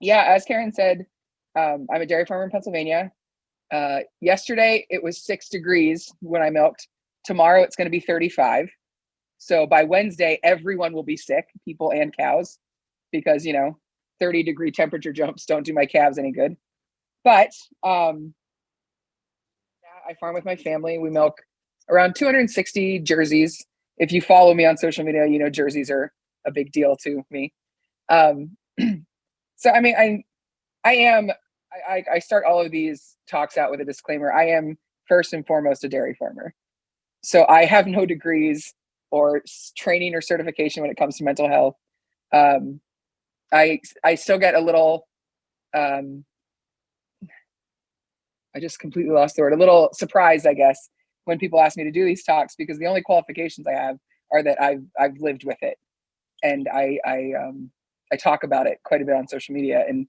Yeah, as Karen said, I'm a dairy farmer in Pennsylvania. Yesterday it was 6 degrees when I milked. Tomorrow it's going to be 35. So by Wednesday, everyone will be sick, people and cows, because 30-degree temperature jumps don't do my calves any good. But I farm with my family. We milk around 260 jerseys. If you follow me on social media, jerseys are a big deal to me. Um, so I mean, I am I start all of these talks out with a disclaimer. I am first and foremost a dairy farmer. So I have no degrees or training or certification when it comes to mental health. Um, I still get a little um, I just completely lost the word. A little surprised, I guess, when people ask me to do these talks, because the only qualifications I have are that I've lived with it, and I talk about it quite a bit on social media. And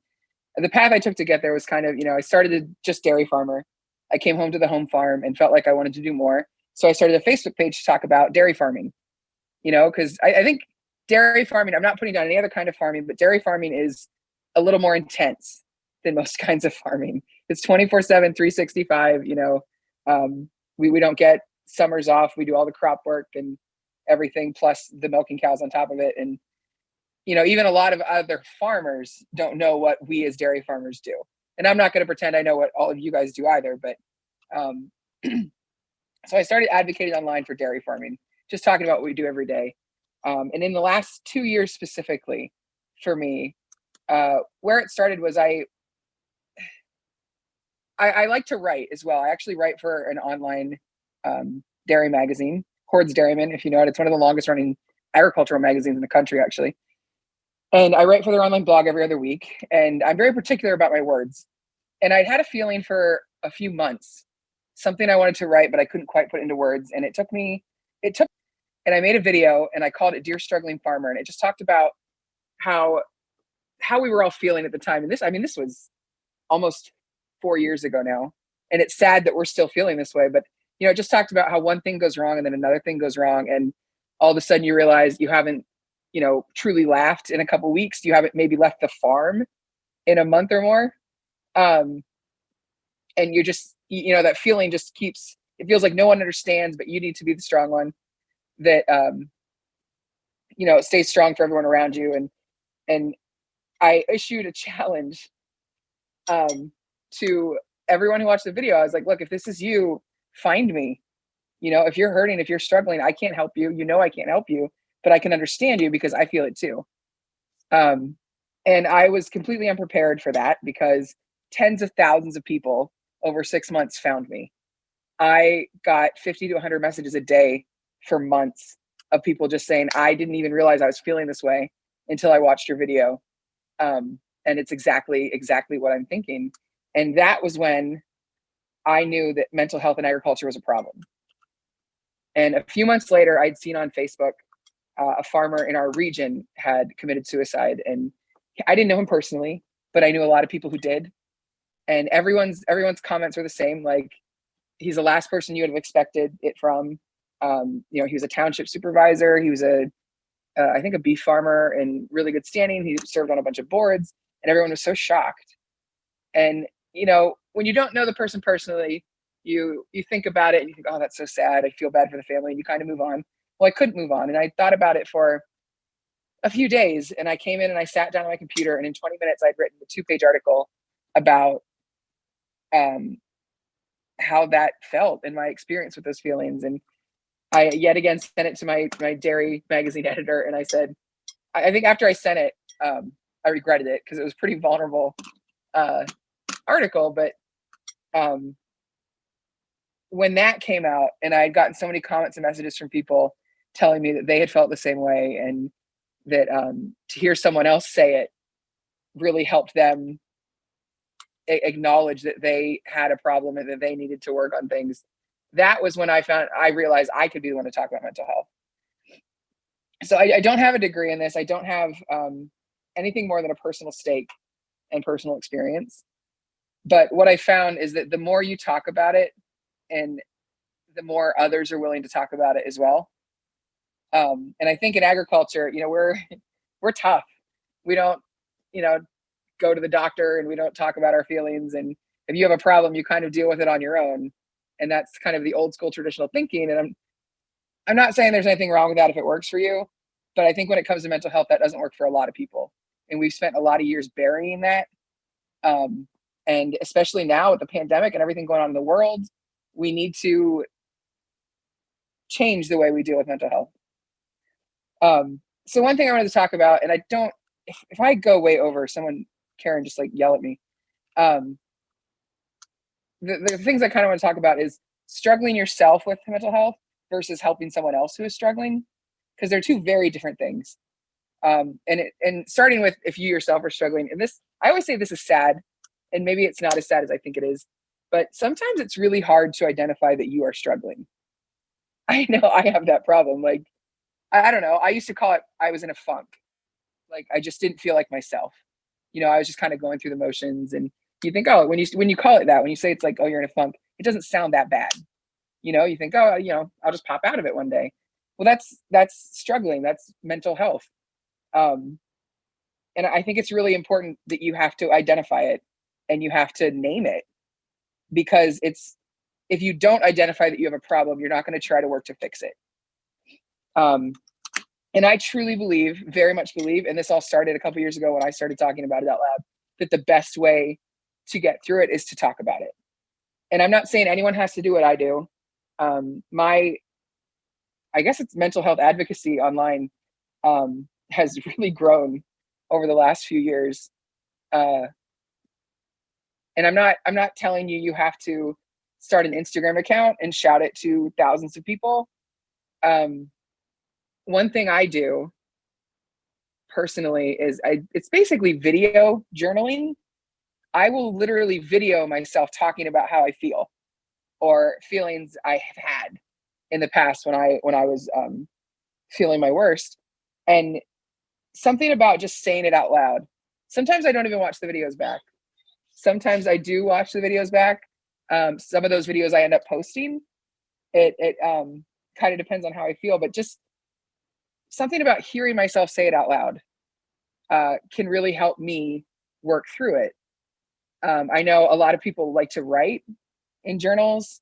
the path I took to get there was kind of, I started a just dairy farmer. I came home to the home farm and felt like I wanted to do more, so I started a Facebook page to talk about dairy farming. Because I think dairy farming, I'm not putting down any other kind of farming, but dairy farming is a little more intense than most kinds of farming. It's 24/7, 365. We don't get summers off. We do all the crop work and everything, plus the milking cows on top of it. And, even a lot of other farmers don't know what we as dairy farmers do. And I'm not going to pretend I know what all of you guys do either, but um, so I started advocating online for dairy farming, just talking about what we do every day. And in the last 2 years specifically, for me, where it started was I like to write as well. I actually write for an online dairy magazine, Hordes Dairyman, if you know it. It's one of the longest running agricultural magazines in the country, actually. And I write for their online blog every other week. And I'm very particular about my words. And I'd had a feeling for a few months, something I wanted to write, but I couldn't quite put into words. And and I made a video and I called it Dear Struggling Farmer. And it just talked about how we were all feeling at the time. And this was almost 4 years ago now. And it's sad that we're still feeling this way. But, it just talked about how one thing goes wrong and then another thing goes wrong. And all of a sudden you realize you haven't, truly laughed in a couple of weeks. You haven't maybe left the farm in a month or more. Um, and you're just, that feeling just keeps, it feels like no one understands, but you need to be the strong one that, stays strong for everyone around you. And I issued a challenge to everyone who watched the video. I was like, look, if this is you, find me. If you're hurting, if you're struggling, I can't help you. I can't help you, but I can understand you because I feel it too. And I was completely unprepared for that because tens of thousands of people over 6 months found me. I got 50 to 100 messages a day for months of people just saying, I didn't even realize I was feeling this way until I watched your video. And it's exactly what I'm thinking. And that was when I knew that mental health in agriculture was a problem. And a few months later, I'd seen on Facebook a farmer in our region had committed suicide. And I didn't know him personally, but I knew a lot of people who did. And everyone's comments were the same. Like, he's the last person you would have expected it from. He was a township supervisor. He was I think a beef farmer in really good standing. He served on a bunch of boards, and everyone was so shocked. And when you don't know the person personally, you think about it and you think, oh, that's so sad. I feel bad for the family, and you kind of move on. Well, I couldn't move on, and I thought about it for a few days. And I came in and I sat down on my computer, and in 20 minutes, I'd written a 2-page article about um, how that felt and my experience with those feelings. And I yet again sent it to my dairy magazine editor, and I said, I think after I sent it, I regretted it because it was a pretty vulnerable article. But when that came out, and I had gotten so many comments and messages from people telling me that they had felt the same way, and that to hear someone else say it really helped them acknowledge that they had a problem and that they needed to work on things. That was when I realized I could be the one to talk about mental health. So I don't have a degree in this. I don't have anything more than a personal stake and personal experience. But what I found is that the more you talk about it, and the more others are willing to talk about it as well. And I think in agriculture, we're tough. We don't, you know, go to the doctor and we don't talk about our feelings. And if you have a problem, you kind of deal with it on your own. And that's kind of the old school traditional thinking. And I'm not saying there's anything wrong with that if it works for you, but I think when it comes to mental health, that doesn't work for a lot of people. And we've spent a lot of years burying that. And especially now with the pandemic and everything going on in the world, we need to change the way we deal with mental health. So one thing I wanted to talk about, and I don't, if I go way over, Karen, just like yell at me. The things I kind of want to talk about is struggling yourself with mental health versus helping someone else who is struggling, because they're two very different things. And starting with if you yourself are struggling, and this, I always say this is sad, and maybe it's not as sad as I think it is, but sometimes it's really hard to identify that you are struggling. I know I have that problem. Like, I don't know. I used to call it, I was in a funk. Like, I just didn't feel like myself. I was just kind of going through the motions, and you think, oh, when you call it that, when you say it's like, oh, you're in a funk, it doesn't sound that bad. You think, oh, I'll just pop out of it one day. Well, that's struggling. That's mental health. And I think it's really important that you have to identify it and you have to name it, because if you don't identify that you have a problem, you're not going to try to work to fix it. And I truly believe, very much believe, and this all started a couple years ago when I started talking about it out loud, that the best way to get through it is to talk about it. And I'm not saying anyone has to do what I do. I guess it's mental health advocacy online has really grown over the last few years. And I'm not telling you have to start an Instagram account and shout it to thousands of people. One thing I do personally is it's basically video journaling. I will literally video myself talking about how I feel or feelings I have had in the past when I was feeling my worst. And something about just saying it out loud. Sometimes I don't even watch the videos back. Sometimes I do watch the videos back. Some of those videos I end up posting. It kind of depends on how I feel, but just something about hearing myself say it out loud can really help me work through it. I know a lot of people like to write in journals.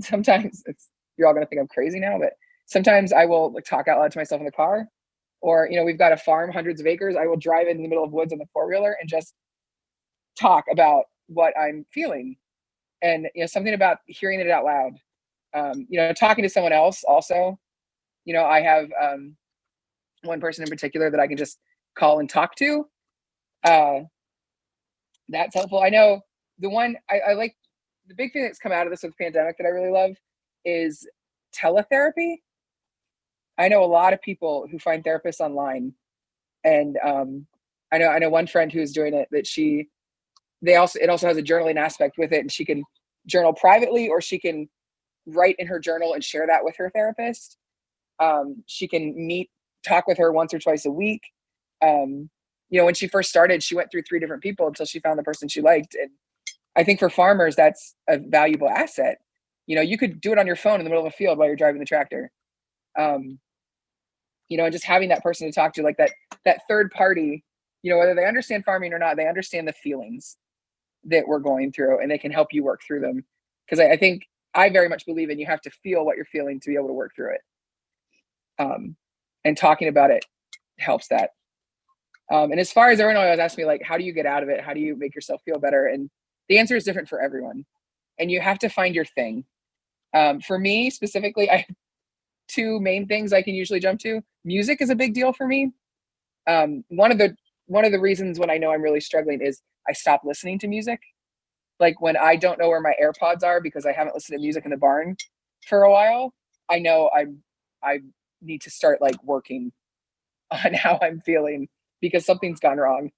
Sometimes you're all going to think I'm crazy now, but sometimes I will like talk out loud to myself in the car, or, we've got a farm, hundreds of acres. I will drive in the middle of woods on the 4-wheeler and just talk about what I'm feeling. And, something about hearing it out loud, talking to someone else also, I have one person in particular that I can just call and talk to. That's helpful. I know the one I like, the big thing that's come out of this with the pandemic that I really love is teletherapy. I know a lot of people who find therapists online, and I know one friend who's doing it, that it also has a journaling aspect with it, and she can journal privately, or she can write in her journal and share that with her therapist. She can talk with her once or twice a week. When she first started, she went through 3 different people until she found the person she liked. And I think for farmers, that's a valuable asset. You could do it on your phone in the middle of a field while you're driving the tractor. And just having that person to talk to, like that third party, whether they understand farming or not, they understand the feelings that we're going through, and they can help you work through them. Because I think I very much believe in, you have to feel what you're feeling to be able to work through it. And talking about it helps that. And as far as everyone always asks me, like, how do you get out of it? How do you make yourself feel better? And the answer is different for everyone. And you have to find your thing. For me specifically, I have 2 main things I can usually jump to. Music is a big deal for me. One of the reasons when I know I'm really struggling is I stop listening to music. Like, when I don't know where my AirPods are because I haven't listened to music in the barn for a while, I know I need to start like working on how I'm feeling, because something's gone wrong.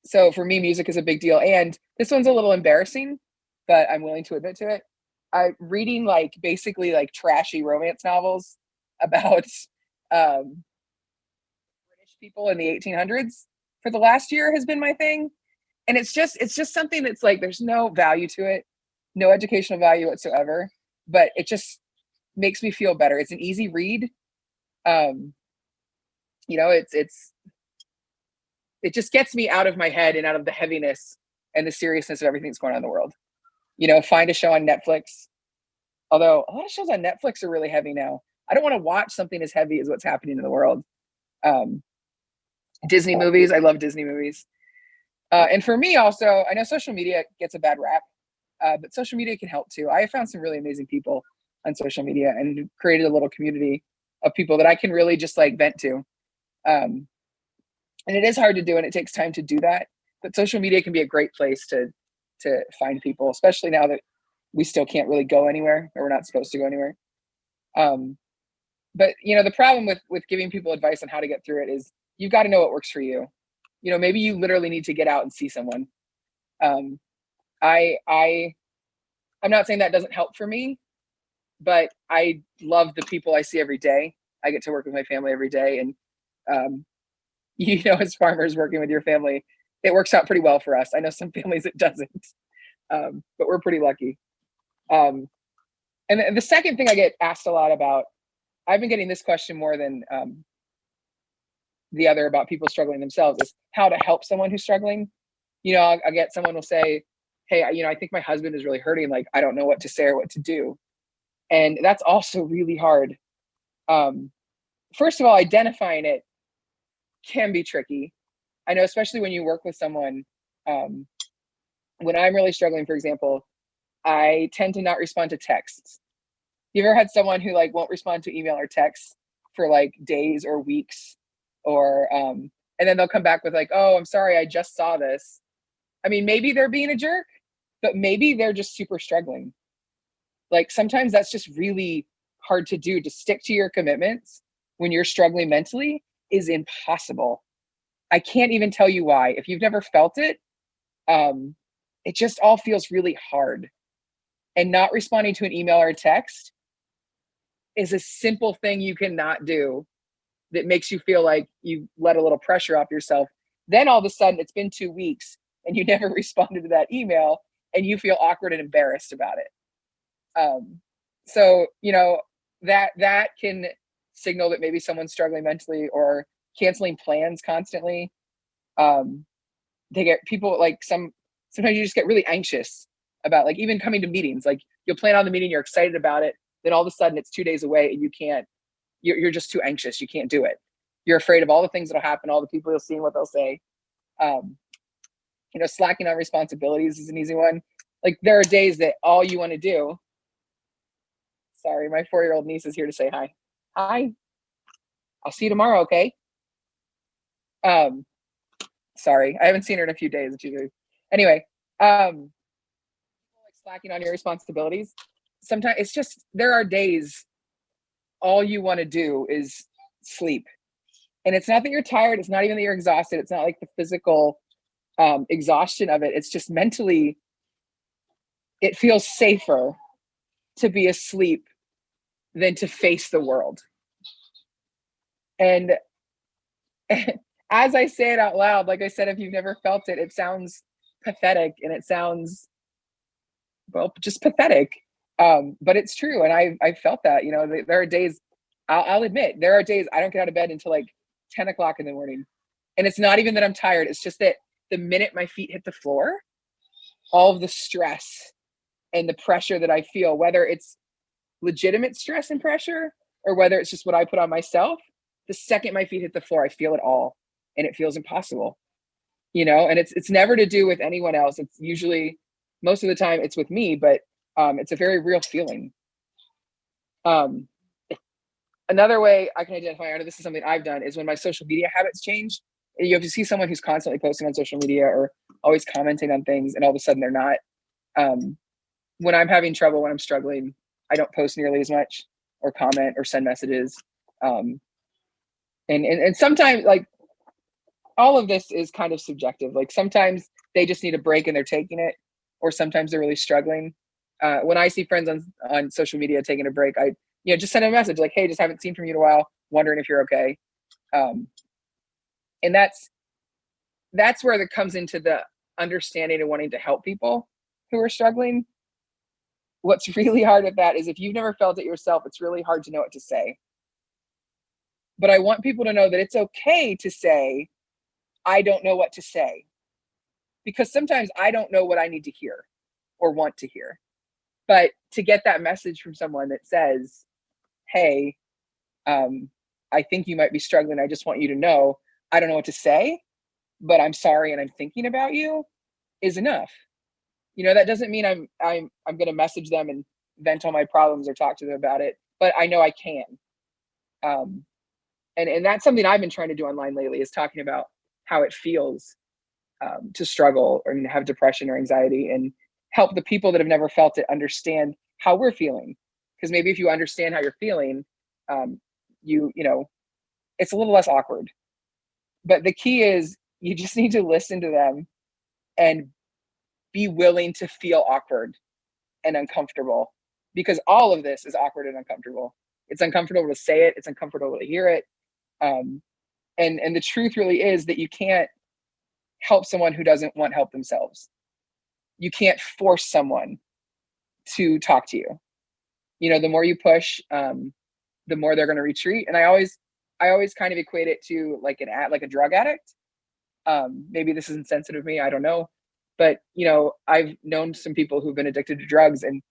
So for me, music is a big deal. And this one's a little embarrassing, but I'm willing to admit to it. I'm reading basically trashy romance novels about British people in the 1800s for the last year has been my thing. And it's just something that's there's no value to it, no educational value whatsoever, but it just makes me feel better. It's an easy read. It's it just gets me out of my head and out of the heaviness and the seriousness of everything that's going on in the world. You know, find a show on Netflix. Although a lot of shows on Netflix are really heavy now. I don't want to watch something as heavy as what's happening in the world. Disney movies. I love Disney movies. And for me also, I know social media gets a bad rap, but social media can help too. I have found some really amazing people on social media and created a little community of people that I can really just like vent to. And it is hard to do and it takes time to do that. But social media can be a great place to find people, especially now that we still can't really go anywhere, or we're not supposed to go anywhere. But you know, the problem with giving people advice on how to get through it is you've got to know what works for you. You know, maybe you literally need to get out and see someone. I'm not saying that doesn't help for me, but I love the people I see every day. I get to work with my family every day, and you know, as farmers working with your family, it works out pretty well for us. I know some families it doesn't, but we're pretty lucky. And the second thing I get asked a lot about, I've been getting this question more than the other about people struggling themselves, is how to help someone who's struggling. You know, I'll get someone will say, hey, you know, I think my husband is really hurting. Like, I don't know what to say or what to do. And that's also really hard. First of all, identifying it can be tricky. I know, especially when you work with someone, when I'm really struggling, for example, I tend to not respond to texts. You ever had someone who like won't respond to email or text for like days or weeks, or and then they'll come back with like, oh, I'm sorry, I just saw this. I mean, maybe they're being a jerk, but maybe they're just super struggling. Like sometimes that's just really hard to do. To stick to your commitments when you're struggling mentally is impossible. I can't even tell you why. If you've never felt it, it just all feels really hard. And not responding to an email or a text is a simple thing you cannot do that makes you feel like you let a little pressure off yourself. Then all of a sudden it's been 2 weeks and you never responded to that email and you feel awkward and embarrassed about it. So, you know, that can signal that maybe someone's struggling mentally, or canceling plans constantly. They get people like sometimes you just get really anxious about like even coming to meetings. Like you'll plan on the meeting, you're excited about it, then all of a sudden it's 2 days away and you can't, you're just too anxious. You can't do it. You're afraid of all the things that'll happen, all the people you'll see and what they'll say. You know, slacking on responsibilities is an easy one. Like there are days that all you want to do. Sorry, my 4-year-old niece is here to say hi. Hi. I'll see you tomorrow, okay? Sorry, I haven't seen her in a few days. Anyway, like slacking on your responsibilities. Sometimes it's just, there are days all you want to do is sleep. And it's not that you're tired. It's not even that you're exhausted. It's not like the physical exhaustion of it. It's just mentally, it feels safer to be asleep than to face the world. And as I say it out loud, like I said, if you've never felt it, it sounds pathetic and it sounds, well, just pathetic. But it's true. And I felt that, you know, there are days, I'll admit, there are days I don't get out of bed until like 10 o'clock in the morning. And it's not even that I'm tired. It's just that the minute my feet hit the floor, all of the stress and the pressure that I feel, whether it's legitimate stress and pressure or whether it's just what I put on myself, the second my feet hit the floor, I feel it all and it feels impossible, you know, and it's never to do with anyone else. It's usually, most of the time it's with me, but it's a very real feeling. Another way I can identify, I know this is something I've done, is when my social media habits change. You have to see someone who's constantly posting on social media or always commenting on things and all of a sudden they're not. When I'm having trouble, when I'm struggling, I don't post nearly as much or comment or send messages. And sometimes, like, all of this is kind of subjective. Like sometimes they just need a break and they're taking it, or sometimes they're really struggling. When I see friends on social media taking a break, I just send a message like, hey, just haven't seen from you in a while, wondering if you're okay. And that's where it comes into the understanding and wanting to help people who are struggling. What's really hard with that is if you've never felt it yourself, it's really hard to know what to say. But I want people to know that it's okay to say, I don't know what to say, because sometimes I don't know what I need to hear or want to hear. But to get that message from someone that says, hey, I think you might be struggling. I just want you to know, I don't know what to say, but I'm sorry and I'm thinking about you, is enough. That doesn't mean I'm going to message them and vent all my problems or talk to them about it, but I know I can. Um, and that's something I've been trying to do online lately, is talking about how it feels to struggle or have depression or anxiety, and help the people that have never felt it understand how we're feeling. Because maybe if you understand how you're feeling, um, it's a little less awkward. But the key is, you just need to listen to them and be willing to feel awkward and uncomfortable, because all of this is awkward and uncomfortable. It's uncomfortable to say it. It's uncomfortable to hear it. Um, and the truth really is that you can't help someone who doesn't want help themselves. You can't force someone to talk to you. The more you push, the more they're going to retreat. And I always kind of equate it to like a drug addict. Maybe this is insensitive of me, I don't know, but I've known some people who've been addicted to drugs, and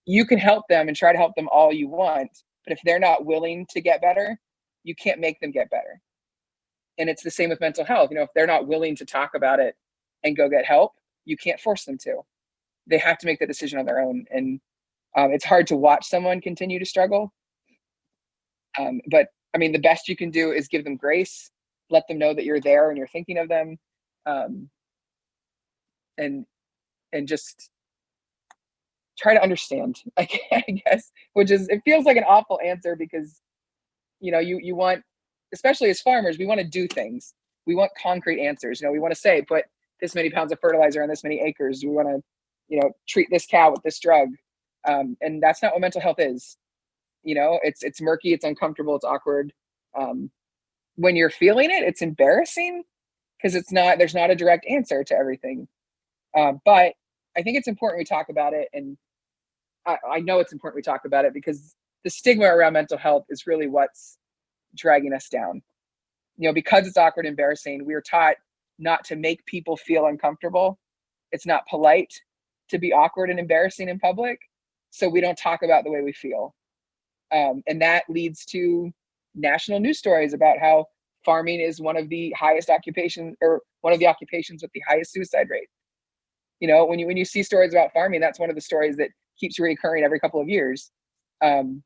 you can help them and try to help them all you want, but if they're not willing to get better, you can't make them get better. And it's the same with mental health. If they're not willing to talk about it and go get help, you can't force them to. They have to make the decision on their own. And it's hard to watch someone continue to struggle. But I mean, the best you can do is give them grace, let them know that you're there and you're thinking of them, and just try to understand, I guess, it feels like an awful answer, because you want, especially as farmers, we want to do things. We want concrete answers. We want to say, put this many pounds of fertilizer on this many acres. We want to, treat this cow with this drug. And that's not what mental health is. It's murky, it's uncomfortable, it's awkward. When you're feeling it, it's embarrassing, because there's not a direct answer to everything. But I think it's important we talk about it. And I know it's important we talk about it, because the stigma around mental health is really what's dragging us down. Because it's awkward and embarrassing, we are taught not to make people feel uncomfortable. It's not polite to be awkward and embarrassing in public. So we don't talk about the way we feel. And that leads to national news stories about how farming is one of the highest occupations, or one of the occupations with the highest suicide rate. When you see stories about farming, that's one of the stories that keeps reoccurring every couple of years. And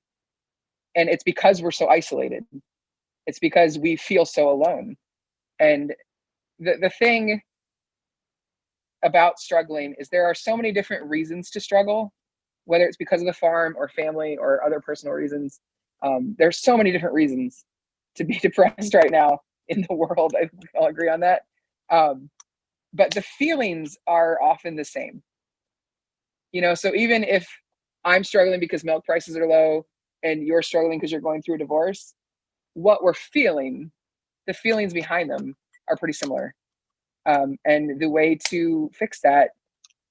it's because we're so isolated. It's because we feel so alone. And the thing about struggling is there are so many different reasons to struggle, whether it's because of the farm or family or other personal reasons. There's so many different reasons to be depressed right now in the world. I'll agree on that. But the feelings are often the same. So even if I'm struggling because milk prices are low and you're struggling because you're going through a divorce, what we're feeling, the feelings behind them, are pretty similar. And the way to fix that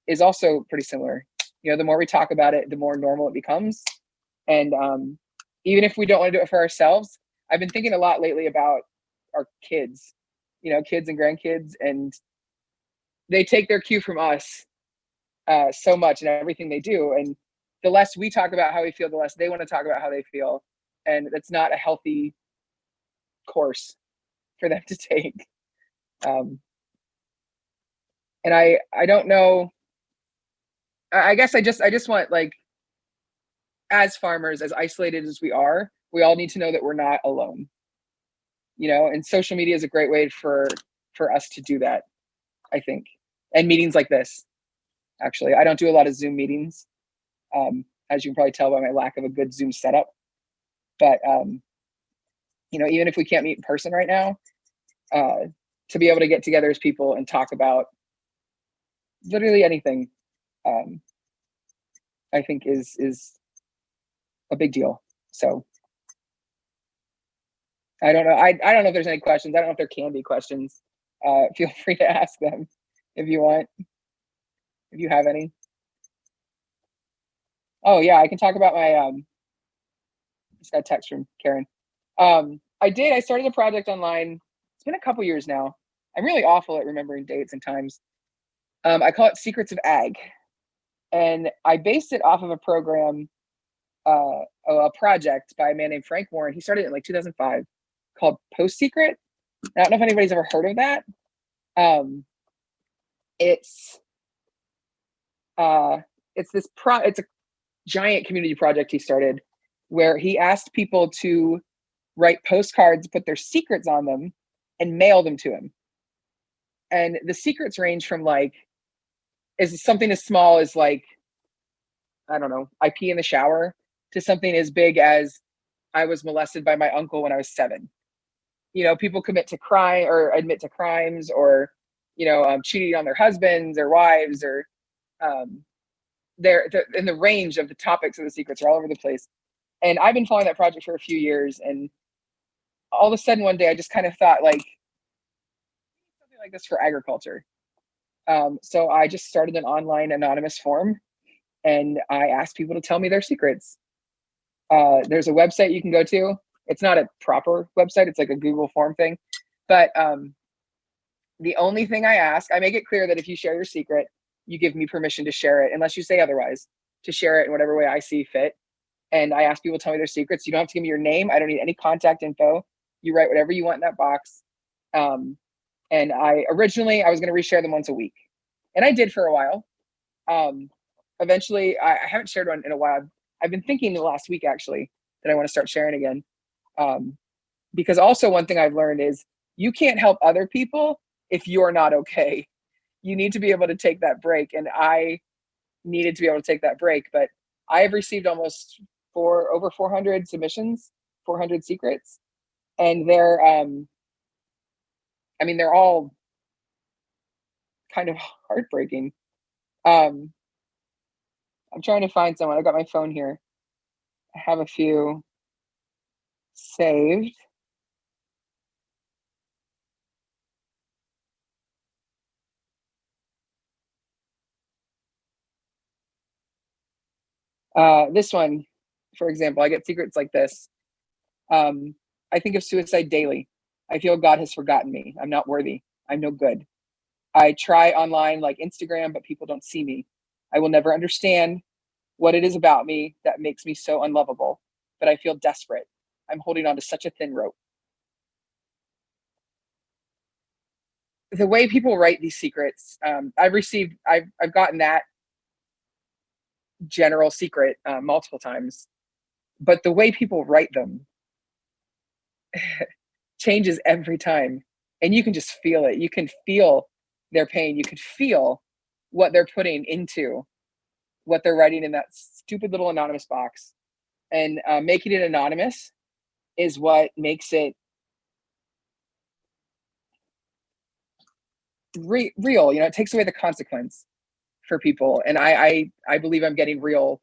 is also pretty similar. The more we talk about it, the more normal it becomes. And even if we don't want to do it for ourselves, I've been thinking a lot lately about our kids, kids and grandkids, and they take their cue from us so much in everything they do. And the less we talk about how we feel, the less they want to talk about how they feel. And that's not a healthy course for them to take. And I don't know. I guess I just want, like, as farmers, as isolated as we are, we all need to know that we're not alone. And social media is a great way for us to do that, I think. And meetings like this, actually. I don't do a lot of Zoom meetings, as you can probably tell by my lack of a good Zoom setup. But even if we can't meet in person right now, to be able to get together as people and talk about literally anything, I think is a big deal. So I don't know. I don't know if there's any questions. I don't know if there can be questions. Feel free to ask them if you want, if you have any. Oh yeah, I can talk about my just got a text from Karen. I started a project online. It's been a couple years now. I'm really awful at remembering dates and times. I call it Secrets of Ag. And I based it off of a program, a project by a man named Frank Warren. He started it in like 2005 called Post Secret. I don't know if anybody's ever heard of that. Um, it's it's a giant community project he started where he asked people to write postcards, put their secrets on them, and mail them to him. And the secrets range from like, is something as small as like, I don't know, I pee in the shower, to something as big as I was molested by my uncle when I was 7. People commit to crime or admit to crimes, or, cheating on their husbands or wives, or they're in the range of the topics of the secrets are all over the place. And I've been following that project for a few years, and all of a sudden one day I just kind of thought like something like this for agriculture. So I just started an online anonymous form, and I asked people to tell me their secrets. There's a website you can go to. It's not a proper website. It's like a Google form thing. But the only thing I ask, I make it clear that if you share your secret, you give me permission to share it, unless you say otherwise, to share it in whatever way I see fit. And I ask people to tell me their secrets. You don't have to give me your name. I don't need any contact info. You write whatever you want in that box. And I was going to reshare them once a week. And I did for a while. Eventually, I haven't shared one in a while. I've been thinking the last week, actually, that I want to start sharing again. Because also one thing I've learned is you can't help other people if you're not okay. You need to be able to take that break. And I needed to be able to take that break. But I have received almost over 400 submissions, 400 secrets. And they're all kind of heartbreaking. I'm trying to find someone. I've got my phone here. I have a few saved. This one, for example, I get secrets like this. I think of suicide daily. I feel God has forgotten me. I'm not worthy. I'm no good. I try online like Instagram, but people don't see me. I will never understand what it is about me that makes me so unlovable, but I feel desperate. I'm holding on to such a thin rope. The way people write these secrets, I've gotten that general secret multiple times, but the way people write them changes every time. And you can just feel it. You can feel their pain. You can feel what they're putting into what they're writing in that stupid little anonymous box. And making it anonymous is what makes it real. It takes away the consequence for people. And I believe I'm getting real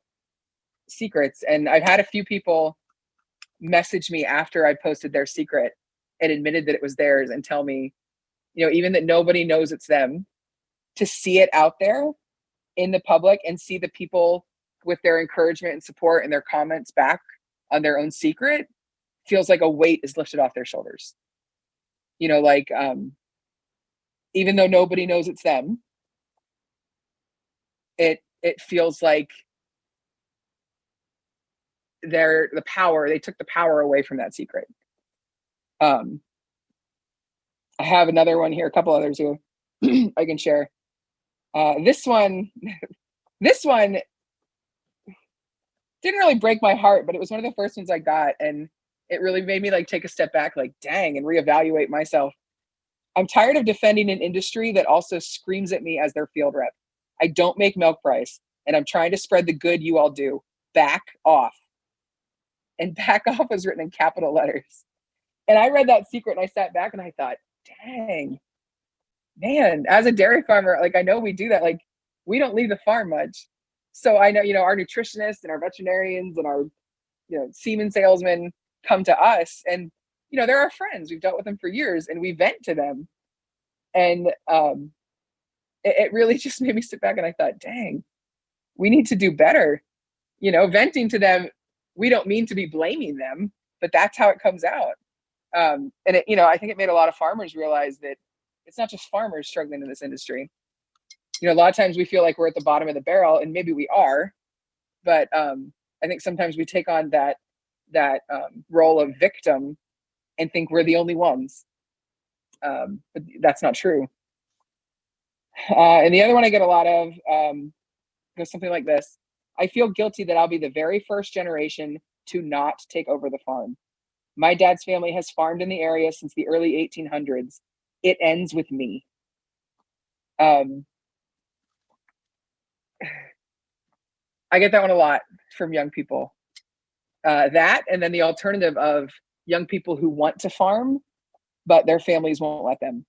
secrets. And I've had a few people message me after I posted their secret and admitted that it was theirs, and tell me, even that nobody knows it's them, to see it out there in the public and see the people with their encouragement and support and their comments back on their own secret feels like a weight is lifted off their shoulders. Even though nobody knows it's them, it feels like they took the power away from that secret. I have another one here, a couple others here I can share. This one didn't really break my heart, but it was one of the first ones I got, and it really made me like take a step back, like, dang, and reevaluate myself. I'm tired of defending an industry that also screams at me as their field rep. I don't make milk price, and I'm trying to spread the good you all do. Back off. And back off was written in capital letters. And I read that secret and I sat back and I thought, dang, man, as a dairy farmer, like, I know we do that. Like, we don't leave the farm much. So I know, our nutritionists and our veterinarians and our, semen salesmen come to us, and, they're our friends. We've dealt with them for years, and we vent to them. And it really just made me sit back and I thought, dang, we need to do better. Venting to them, we don't mean to be blaming them, but that's how it comes out. And it, I think it made a lot of farmers realize that it's not just farmers struggling in this industry. You know, a lot of times we feel like we're at the bottom of the barrel, and maybe we are, but I think sometimes we take on that role of victim and think we're the only ones. But that's not true. And the other one I get a lot of goes something like this. I feel guilty that I'll be the very first generation to not take over the farm. My dad's family has farmed in the area since the early 1800s. It ends with me. I get that one a lot from young people. That, and then the alternative of young people who want to farm, but their families won't let them,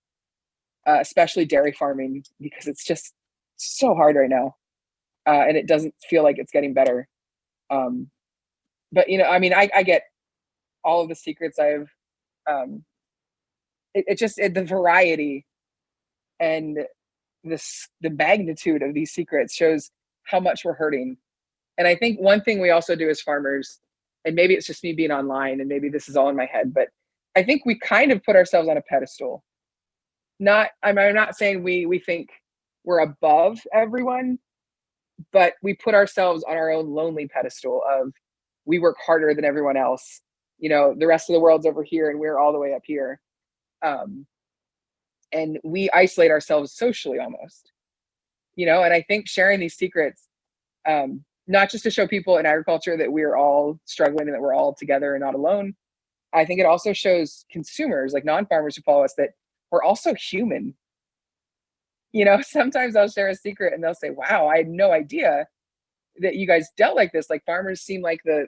especially dairy farming, because it's just so hard right now. And it doesn't feel like it's getting better. But, you know, I mean, I get all of the secrets I've, the variety and the magnitude of these secrets shows how much we're hurting. And I think one thing we also do as farmers, and maybe it's just me being online and maybe this is all in my head, but I think we kind of put ourselves on a pedestal. I'm not saying we think we're above everyone, but we put ourselves on our own lonely pedestal of we work harder than everyone else. You know, the rest of the world's over here and we're all the way up here. And we isolate ourselves socially almost, you know, and I think sharing these secrets, not just to show people in agriculture that we're all struggling and that we're all together and not alone. I think it also shows consumers, like non-farmers who follow us, that we're also human. You know, sometimes I'll share a secret and they'll say, wow, I had no idea that you guys dealt like this. Like farmers seem like the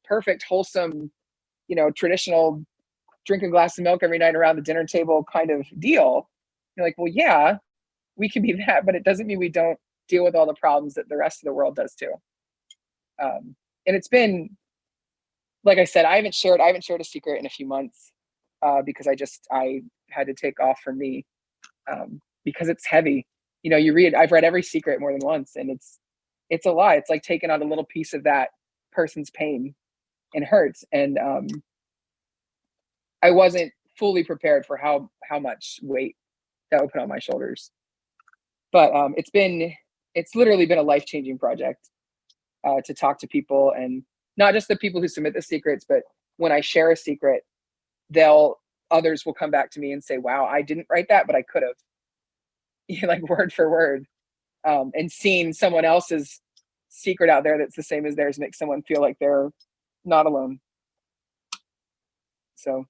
perfect, wholesome, you know, traditional drink a glass of milk every night around the dinner table kind of deal. You're like, well, yeah, we can be that, but it doesn't mean we don't deal with all the problems that the rest of the world does too. And it's been, like I said, I haven't shared a secret in a few months because I had to take off from me because it's heavy. You know, I've read every secret more than once, and it's a lot. It's like taking on a little piece of that person's pain and hurts. And I wasn't fully prepared for how much weight that would put on my shoulders. But it's literally been a life-changing project to talk to people, and not just the people who submit the secrets, but when I share a secret, others will come back to me and say, wow, I didn't write that, but I could have, like word for word. And seeing someone else's secret out there that's the same as theirs makes someone feel like they're not alone. So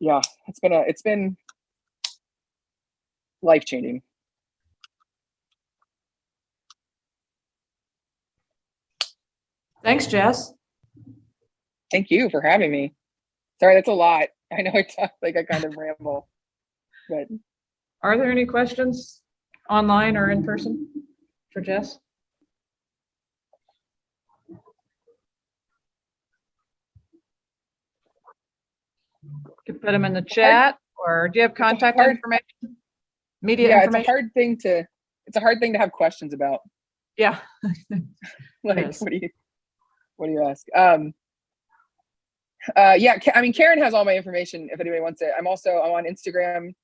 yeah, it's been life-changing. Thanks, Jess. Thank you for having me. Sorry, that's a lot. I know I talk like I kind of ramble, but Are there any questions online or in person for Jess? You can put them in the chat, or do you have contact information? Media information? It's a hard thing to have questions about. Yeah. Like, yes. What do you ask? Yeah, I mean, Karen has all my information if anybody wants it. I'm on Instagram,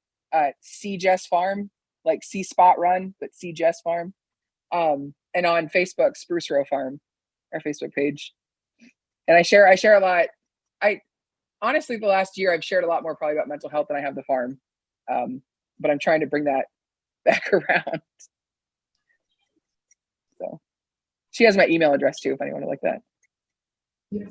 Jess Farm, like C Spot Run, but Jess Farm. And on Facebook, Spruce Row Farm, our Facebook page. And I share a lot. Honestly, the last year I've shared a lot more probably about mental health than I have the farm. But I'm trying to bring that back around. So she has my email address too, if anyone would like that. Yes.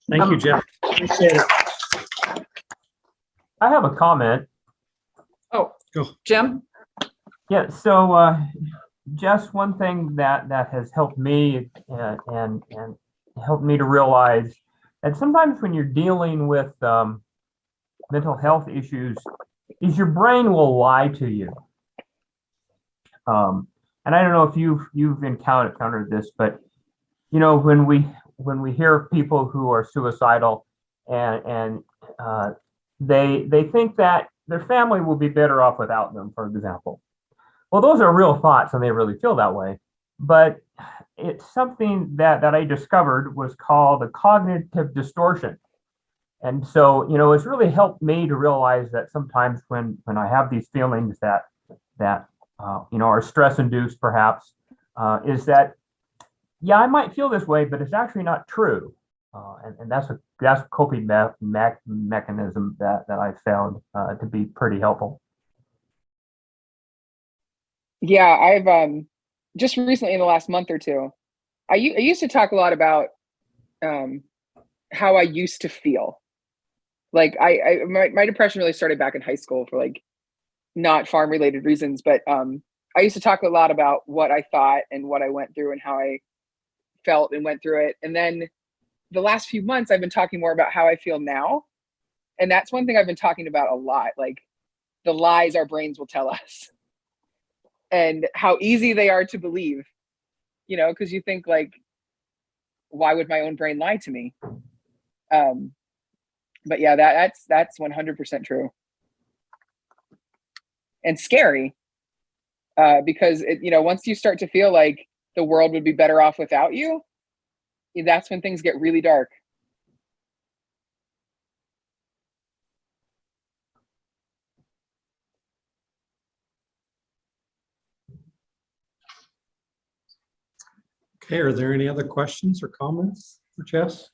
Thank you, Jeff. Appreciate it. I have a comment. Oh, go. Jim? Yeah, so Jess, one thing that has helped me and helped me to realize that sometimes when you're dealing with mental health issues, is your brain will lie to you. And I don't know if you've encountered this, but you know, when we hear people who are suicidal and they think that their family will be better off without them, for example. Well, those are real thoughts and they really feel that way. But it's something that I discovered was called a cognitive distortion. And so, it's really helped me to realize that sometimes when I have these feelings that are stress induced, perhaps, is that, yeah, I might feel this way, but it's actually not true. And that's a coping mechanism that I found to be pretty helpful. Yeah, I've just recently in the last month or two, I used to talk a lot about how I used to feel. Like my depression really started back in high school for like not farm related reasons, but I used to talk a lot about what I thought and what I went through and how I felt and went through it. And then the last few months I've been talking more about how I feel now. And that's one thing I've been talking about a lot, like the lies our brains will tell us and how easy they are to believe, because you think like, why would my own brain lie to me? But yeah, that's 100% true and scary, because once you start to feel like the world would be better off without you, that's when things get really dark. Okay, are there any other questions or comments for Jess?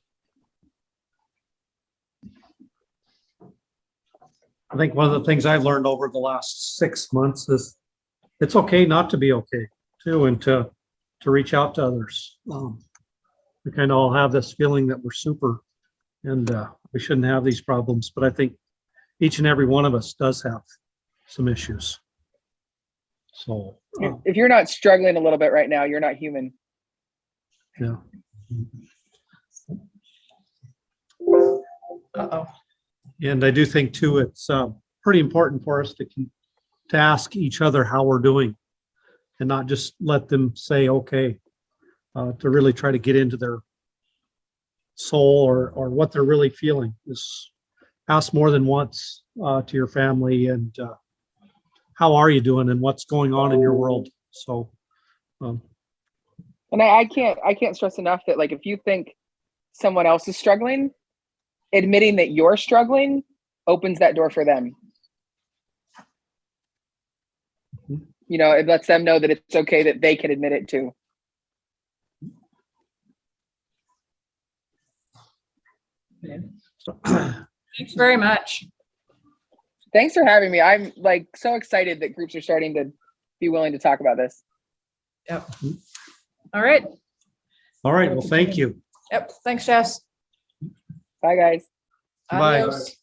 I think one of the things I've learned over the last 6 months is it's okay not to be okay too, and to reach out to others. We kind of all have this feeling that we're super and we shouldn't have these problems, but I think each and every one of us does have some issues. So If you're not struggling a little bit right now, you're not human. yeah. Uh-oh. And I do think too, it's pretty important for us to ask each other how we're doing and not just let them say, okay, to really try to get into their soul or what they're really feeling. Is ask more than once to your family and how are you doing and what's going on in your world. So, and I can't stress enough that like if you think someone else is struggling, admitting that you're struggling opens that door for them. It lets them know that it's okay that they can admit it too. Thanks very much. Thanks for having me. I'm like so excited that groups are starting to be willing to talk about this. Yep. All right. all right. Well, thank you. Yep. Thanks, Jess. Bye, guys. Bye. Adios.